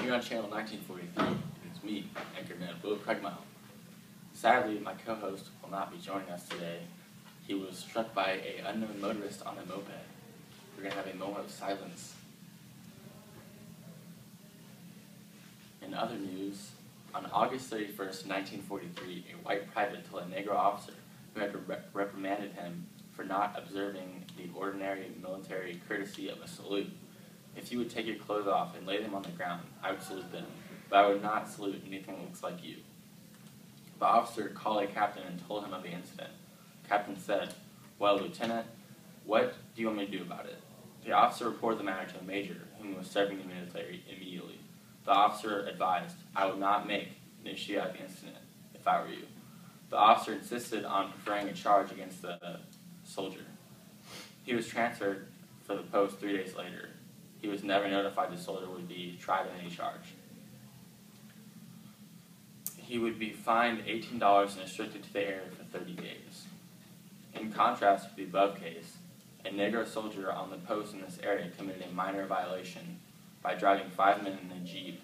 Here on Channel 1943, it's me, Anchorman Will Craigmile. Sadly, my co-host will not be joining us today. He was struck by an unknown motorist on a moped. We're going to have a moment of silence. In other news, on August 31st, 1943, a white private told a Negro officer who had reprimanded him for not observing the ordinary military courtesy of a salute. If you would take your clothes off and lay them on the ground, I would salute them, but I would not salute anything that looks like you. The officer called a captain and told him of the incident. The captain said, "Well, Lieutenant, what do you want me to do about it?" The officer reported the matter to a major, whom was serving the military immediately. The officer advised, "I would not make an issue out of the incident, if I were you." The officer insisted on preferring a charge against the soldier. He was transferred for the post 3 days later. He was never notified the soldier would be tried on any charge. He would be fined $18 and restricted to the area for 30 days. In contrast to the above case, a Negro soldier on the post in this area committed a minor violation by driving 5 men in a Jeep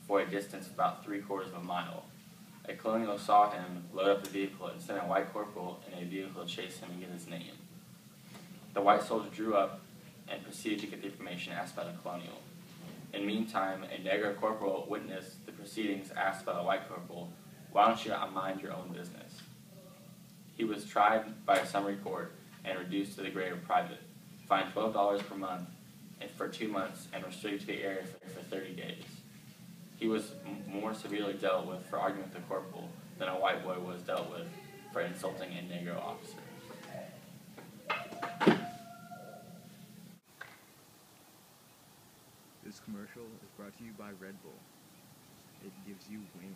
for a distance of about 3/4 of a mile. A colonial saw him load up the vehicle and sent a white corporal in a vehicle to chase him and get his name. The white soldier drew up and proceeded to get the information asked by the colonial. In the meantime, a Negro corporal witnessed the proceedings asked by the white corporal, "Why don't you mind your own business?" He was tried by a summary court and reduced to the grade of private, fined $12 per month and for 2 months, and restricted to the area for 30 days. He was more severely dealt with for arguing with the corporal than a white boy was dealt with for insulting a Negro officer. This commercial is brought to you by Red Bull. It gives you wings.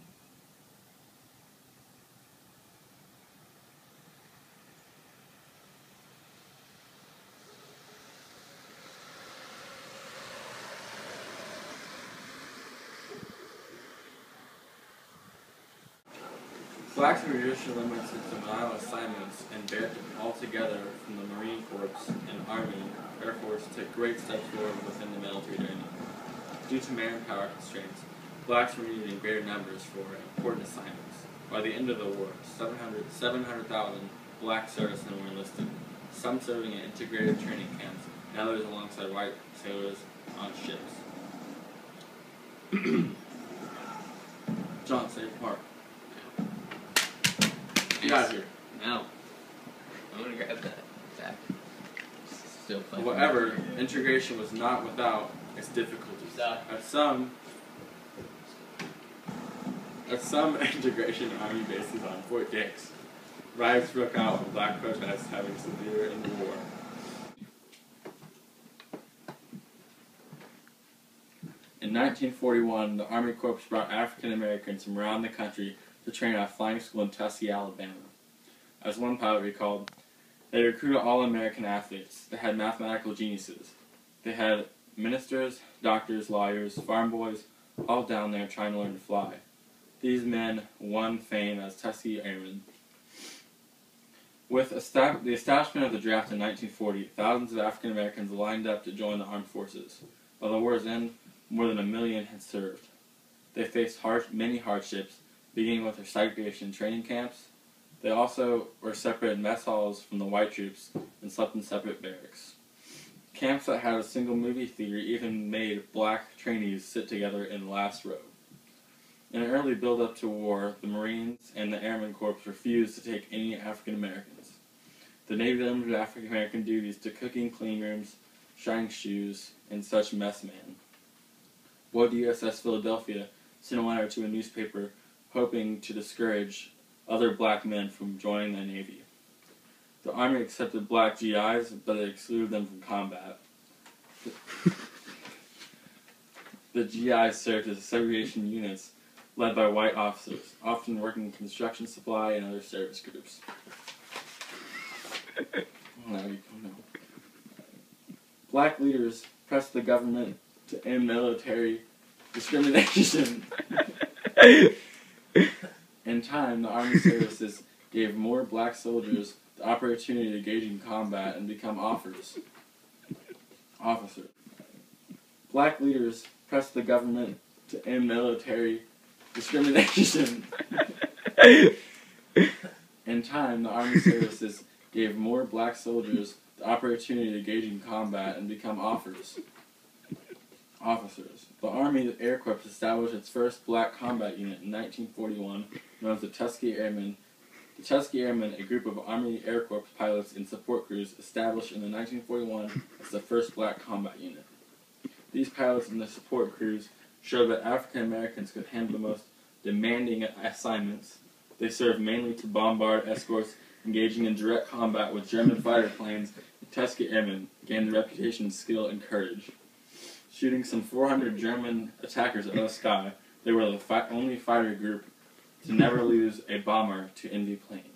Blacks were usually limited to mile assignments and banned altogether from the Marine Corps and Army, Air Force took great steps forward within the military training. Due to manpower constraints, blacks were needed in greater numbers for important assignments. By the end of the war, 700,000 black servicemen were enlisted, some serving in integrated training camps, and others alongside white sailors on ships. John, say your part. Get out of here. No. I'm gonna grab that back. Still playing. However, integration was not without its difficulties. At some integration army bases on Fort Dix, riots broke out with black protests having severe in the war. In 1941, the Army Corps brought African Americans from around the country to train at a flying school in Tuskegee, Alabama. As one pilot recalled, they recruited all-American athletes. They had mathematical geniuses. They had ministers, doctors, lawyers, farm boys, all down there trying to learn to fly. These men won fame as Tuskegee Airmen. With the establishment of the draft in 1940, thousands of African Americans lined up to join the armed forces. By the war's end, more than 1 million had served. They faced many hardships, beginning with their segregation training camps. They also were separated mess halls from the white troops and slept in separate barracks. Camps that had a single movie theater even made black trainees sit together in the last row. In an early build-up to war, the Marines and the Airmen Corps refused to take any African Americans. The Navy limited African American duties to cooking, clean rooms, shining shoes, and such messman. Wood USS Philadelphia sent a letter to a newspaper hoping to discourage other black men from joining the Navy. The Army accepted black GIs, but it excluded them from combat. The GIs served as segregation units led by white officers, often working in construction supply and other service groups. Black leaders pressed the government to end military discrimination. In time, the Army services gave more black soldiers the opportunity to engage in combat and become officers. Black leaders pressed the government to end military discrimination. In time, the Army services gave more black soldiers the opportunity to engage in combat and become officers. The Army Air Corps established its first black combat unit in 1941, known as the Tuskegee Airmen. The Tuskegee Airmen, a group of Army Air Corps pilots and support crews, established in 1941 as the first black combat unit. These pilots and the support crews showed that African Americans could handle the most demanding assignments. They served mainly to bombard escorts, engaging in direct combat with German fighter planes. The Tuskegee Airmen gained the reputation of skill and courage. Shooting some 400 German attackers out of the sky, they were the only fighter group to never lose a bomber to enemy planes.